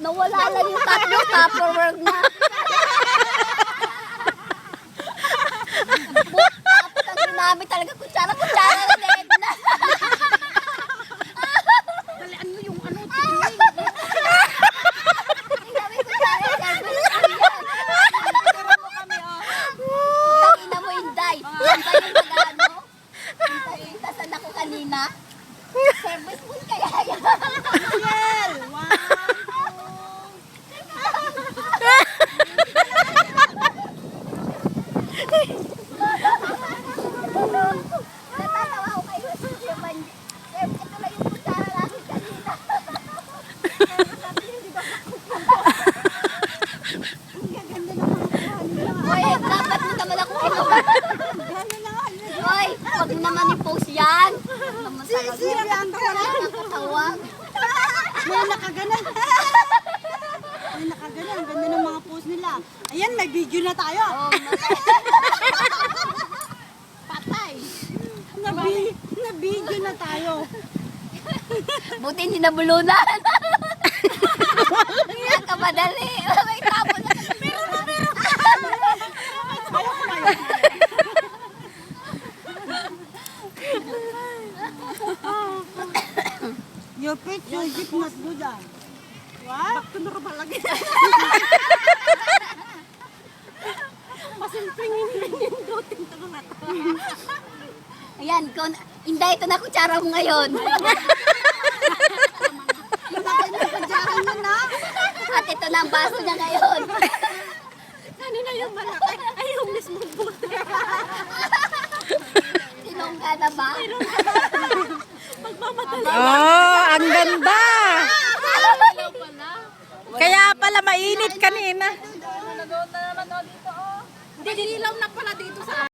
Nawala lang yung tatlo, Tupperware na. Tapos ang ginamit talaga, kutsara na din na. Dalian mo yung ano, Ginamit kutsara, service yan. Tangina mo, Inday. Yan ba yung mag-ano? Intasan ako kanina. Service mo kaya yan. Ariel! Natatawa ako kayo. Ito lang yung kutsara natin kanina. Hoy, dapat mo naman ako kinuha. Hoy, wag naman i-post yan. Sira ang Nakakatawa. May nakaganan. May nakaganan. Ang ganda ng mga post nila. Ayan, may video na tayo. Oh, patay. Na-video na tayo. Buti hindi nabulunan. Kaya ka madali. May tapon na. Your picture is not good. What? Bakit na ka palagi? Pasimplingin yung dutin ito mga ito. Ayan, Inday, ito na kutsara mo ngayon. At ito na ang baso niya ngayon. Kanina yung malaki. Ay, yung mismo buti. Sinongga na ba? Oh, ang ganda. Kaya pala mainit kanina. Hindi, dilaw na pala dito sa